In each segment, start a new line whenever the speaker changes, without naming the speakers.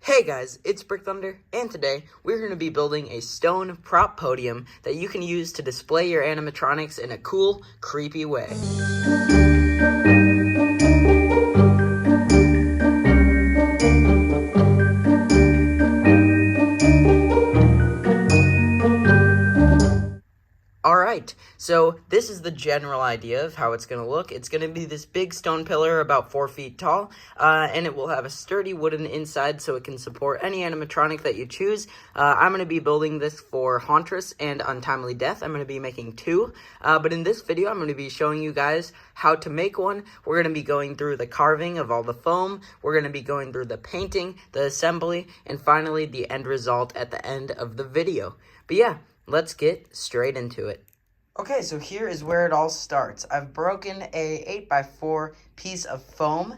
Hey guys, it's Brick Thunder, and today we're going to be building a stone prop podium that you can use to display your animatronics in a cool, creepy way. Alright, so this is the general idea of how it's going to look. It's going to be this big stone pillar about 4 feet tall, and it will have a sturdy wooden inside so it can support any animatronic that you choose. I'm going to be building this for Hauntress and Untimely Death. I'm going to be making 2, but in this video I'm going to be showing you guys how to make one. We're going to be going through the carving of all the foam, we're going to be going through the painting, the assembly, and finally the end result at the end of the video. But yeah, let's get straight into it. Okay, so here is where it all starts. I've broken a 8x4 piece of foam,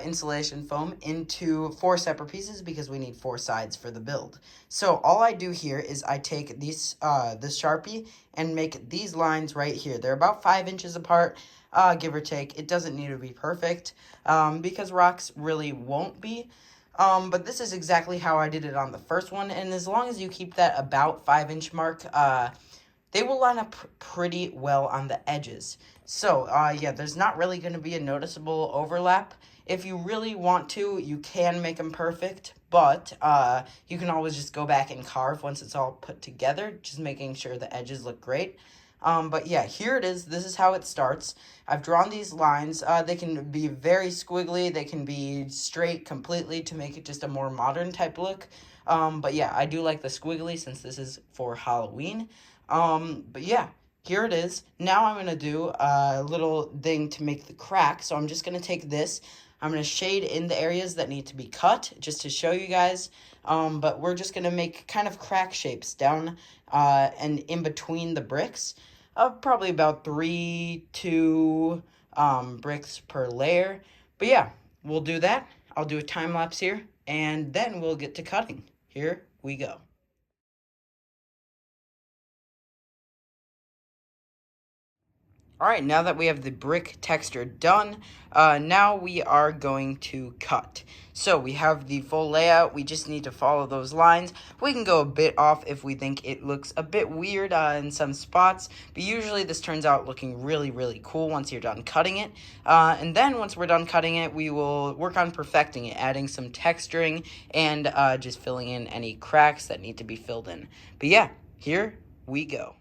insulation foam, into 4 separate pieces because we need 4 sides for the build. So all I do here is I take this Sharpie and make these lines right here. They're about 5 inches apart, give or take. It doesn't need to be perfect because rocks really won't be. But this is exactly how I did it on the first one, and as long as you keep that about 5-inch mark, they will line up pretty well on the edges. So, yeah, there's not really going to be a noticeable overlap. If you really want to, you can make them perfect, but you can always just go back and carve once it's all put together, just making sure the edges look great. But yeah, here it is. This is how it starts. I've drawn these lines. They can be very squiggly. They can be straight completely to make it just a more modern type look. But yeah, I do like the squiggly since this is for Halloween. But yeah, here it is. Now I'm going to do a little thing to make the crack. So I'm just going to take this. I'm going to shade in the areas that need to be cut just to show you guys. But we're just going to make kind of crack shapes down and in between the bricks. Probably about 3 to bricks per layer. But yeah, we'll do that. I'll do a time lapse here, and then we'll get to cutting. Here we go. Alright, now that we have the brick texture done, now we are going to cut. So we have the full layout, we just need to follow those lines. We can go a bit off if we think it looks a bit weird in some spots, but usually this turns out looking really, really cool once you're done cutting it. And then once we're done cutting it, we will work on perfecting it, adding some texturing and just filling in any cracks that need to be filled in. But yeah, here we go.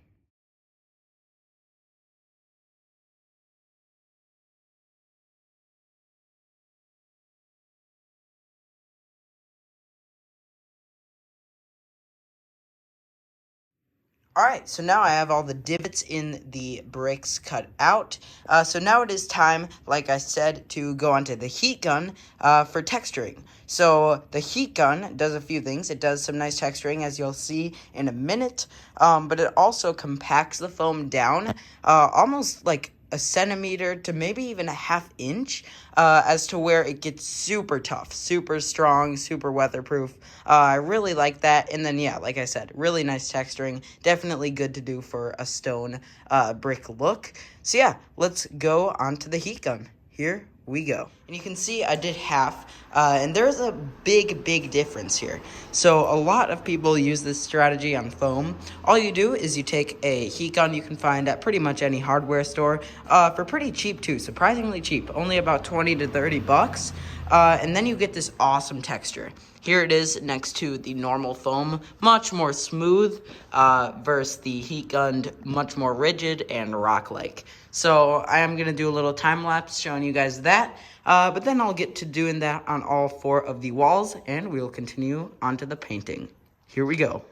Alright, so now I have all the divots in the bricks cut out. So now it is time, like I said, to go onto the heat gun for texturing. So the heat gun does a few things. It does some nice texturing, as you'll see in a minute. But it also compacts the foam down almost like a centimeter to maybe even a ½ inch as to where it gets super tough, super strong, super weatherproof. I really like that. And then, yeah, like I said, really nice texturing. Definitely good to do for a stone brick look. So, yeah, let's go onto the heat gun. Here we go. And you can see I did half, and there's a big difference here. So a lot of people use this strategy on foam. All you do is you take a heat gun you can find at pretty much any hardware store for pretty cheap too, surprisingly cheap, only about 20 to 30 bucks. And then you get this awesome texture. Here it is next to the normal foam, much more smooth versus the heat gunned, much more rigid and rock-like. So I am going to do a little time lapse showing you guys that, but then I'll get to doing that on all 4 of the walls, and we'll continue onto the painting. Here we go.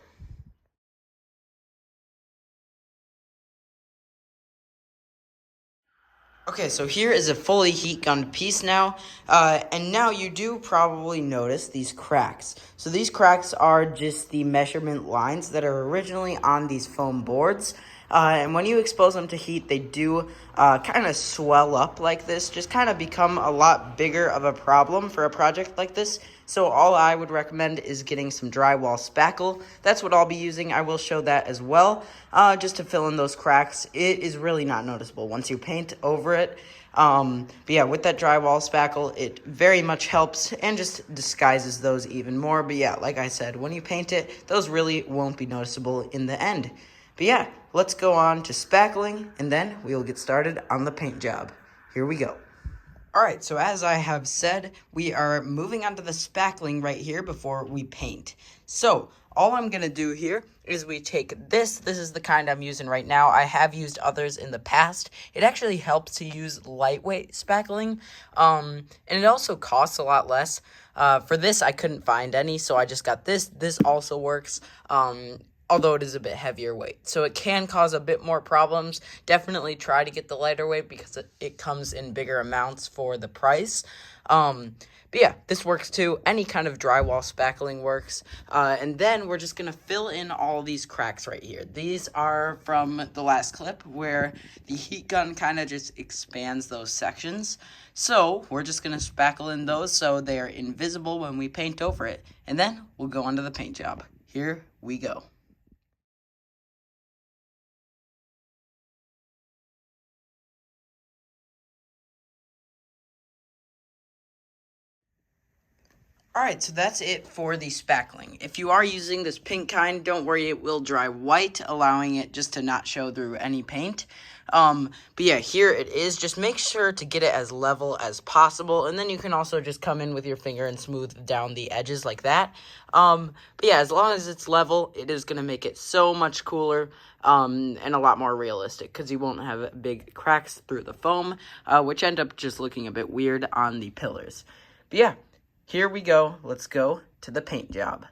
Okay, so here is a fully heat gunned piece now, and now you do probably notice these cracks. So these cracks are just the measurement lines that are originally on these foam boards, and when you expose them to heat, they do kind of swell up like this, just kind of become a lot bigger of a problem for a project like this. So all I would recommend is getting some drywall spackle. That's what I'll be using. I will show that as well, just to fill in those cracks. It is really not noticeable once you paint over it. But yeah, with that drywall spackle, it very much helps and just disguises those even more. But yeah, like I said, when you paint it, those really won't be noticeable in the end. But yeah, let's go on to spackling, and then we will get started on the paint job. Here we go. Alright, so as I have said, we are moving on to the spackling right here before we paint. So, all I'm going to do here is we take this is the kind I'm using right now. I have used others in the past. It actually helps to use lightweight spackling, and it also costs a lot less. For this, I couldn't find any, so I just got this. This also works, although it is a bit heavier weight. So it can cause a bit more problems. Definitely try to get the lighter weight because it comes in bigger amounts for the price. But yeah, this works too. Any kind of drywall spackling works. And then we're just going to fill in all these cracks right here. These are from the last clip where the heat gun kind of just expands those sections. So we're just going to spackle in those so they are invisible when we paint over it. And then we'll go on to the paint job. Here we go. Alright, so that's it for the spackling. If you are using this pink kind, don't worry, it will dry white, allowing it just to not show through any paint. But yeah, here it is. Just make sure to get it as level as possible, and then you can also just come in with your finger and smooth down the edges like that. But yeah, as long as it's level, it is going to make it so much cooler, and a lot more realistic, because you won't have big cracks through the foam, which end up just looking a bit weird on the pillars. But yeah. Here we go. Let's go to the paint job.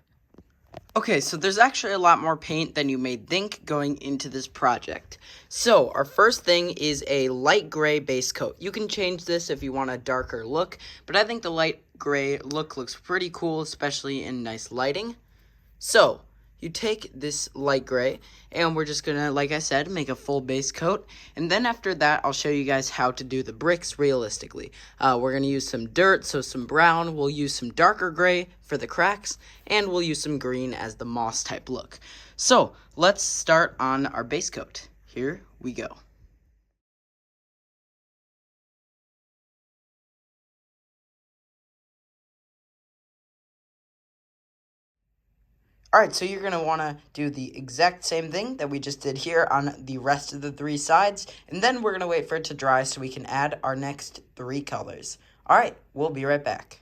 Okay, so there's actually a lot more paint than you may think going into this project. So, our first thing is a light gray base coat. You can change this if you want a darker look, but I think the light gray look looks pretty cool, especially in nice lighting. So, you take this light gray, and we're just gonna, like I said, make a full base coat. And then after that, I'll show you guys how to do the bricks realistically. We're gonna use some dirt, so some brown. We'll use some darker gray for the cracks, and we'll use some green as the moss type look. So, let's start on our base coat. Here we go. Alright, so you're going to want to do the exact same thing that we just did here on the rest of the three sides, and then we're going to wait for it to dry so we can add our next three colors. Alright, we'll be right back.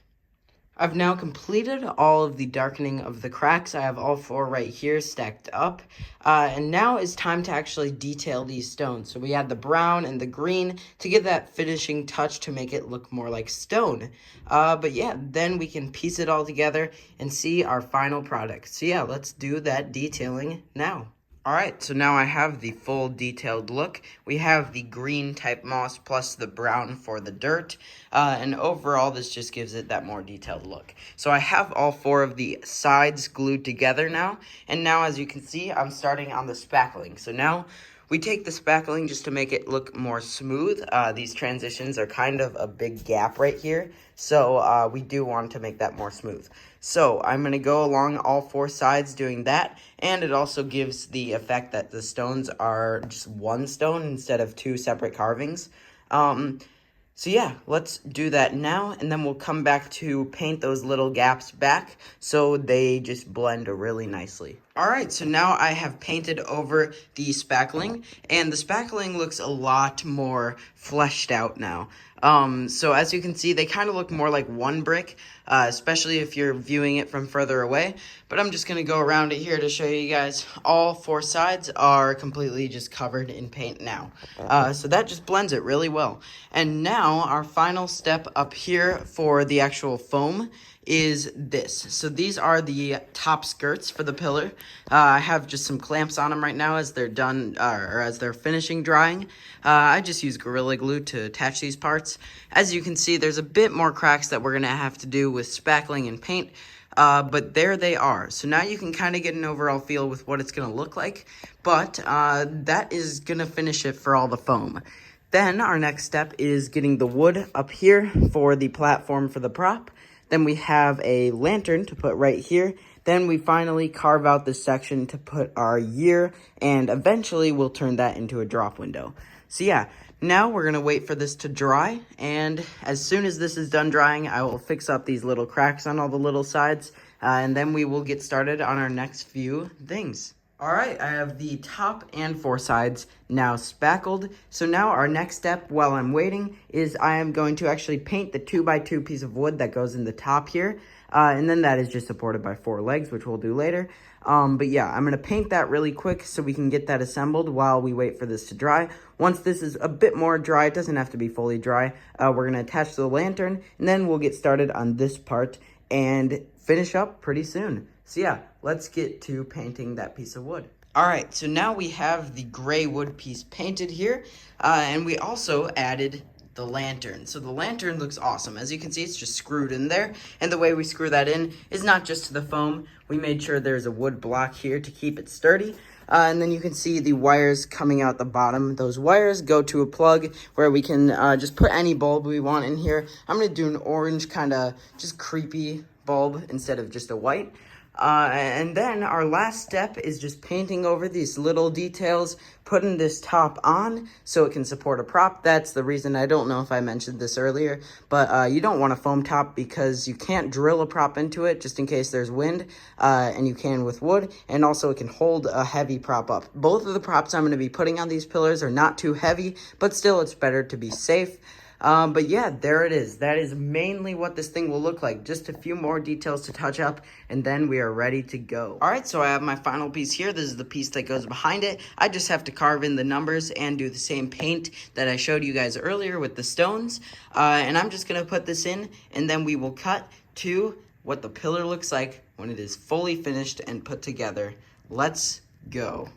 I've now completed all of the darkening of the cracks. I have all four right here stacked up. And now it's time to actually detail these stones. So we add the brown and the green to give that finishing touch to make it look more like stone. But yeah, then we can piece it all together and see our final product. So yeah, let's do that detailing now. Alright, so now I have the full detailed look. We have the green type moss plus the brown for the dirt. And overall, this just gives it that more detailed look. So I have all four of the sides glued together now. And now, as you can see, I'm starting on the spackling. So now we take the spackling just to make it look more smooth. These transitions are kind of a big gap right here. So we do want to make that more smooth. So I'm going to go along all four sides doing that. And it also gives the effect that the stones are just one stone instead of two separate carvings. So yeah, let's do that now, and then we'll come back to paint those little gaps back so they just blend really nicely. Alright, so now I have painted over the spackling, and the spackling looks a lot more fleshed out now. So as you can see, they kind of look more like one brick, especially if you're viewing it from further away. But I'm just going to go around it here to show you guys. All four sides are completely just covered in paint now. So that just blends it really well. And now our final step up here for the actual foam is this. So these are the top skirts for the pillar. I have just some clamps on them right now as they're done, or as they're finishing drying. I just use Gorilla Glue to attach these parts. As you can see, there's a bit more cracks that we're going to have to do with spackling and paint, but there they are. So now you can kind of get an overall feel with what it's going to look like, but that is going to finish it for all the foam. Then our next step is getting the wood up here for the platform for the prop. Then we have a lantern to put right here. Then we finally carve out this section to put our year, and eventually we'll turn that into a drop window. So yeah, now we're gonna wait for this to dry, and as soon as this is done drying, I will fix up these little cracks on all the little sides, and then we will get started on our next few things. All right, I have the top and 4 sides now spackled. So now our next step while I'm waiting is I am going to actually paint the 2x2 piece of wood that goes in the top here. And then that is just supported by 4 legs, which we'll do later. But yeah, I'm going to paint that really quick so we can get that assembled while we wait for this to dry. Once this is a bit more dry, it doesn't have to be fully dry, we're going to attach the lantern, and then we'll get started on this part and finish up pretty soon. So yeah, let's get to painting that piece of wood. All right, so now we have the gray wood piece painted here, and we also added the lantern. So the lantern looks awesome. As you can see, it's just screwed in there, and the way we screw that in is not just to the foam. We made sure there's a wood block here to keep it sturdy, and then you can see the wires coming out the bottom. Those wires go to a plug where we can just put any bulb we want in here. I'm going to do an orange kind of just creepy bulb instead of just a white. And then our last step is just painting over these little details, putting this top on so it can support a prop. That's the reason. I don't know if I mentioned this earlier, but you don't want a foam top because you can't drill a prop into it just in case there's wind, and you can with wood, and also it can hold a heavy prop up. Both of the props I'm going to be putting on these pillars are not too heavy, but still it's better to be safe. But yeah, there it is. That is mainly what this thing will look like. Just a few more details to touch up, and then we are ready to go. All right, so I have my final piece here. This is the piece that goes behind it. I just have to carve in the numbers and do the same paint that I showed you guys earlier with the stones. And I'm just gonna put this in, and then we will cut to what the pillar looks like when it is fully finished and put together. Let's go.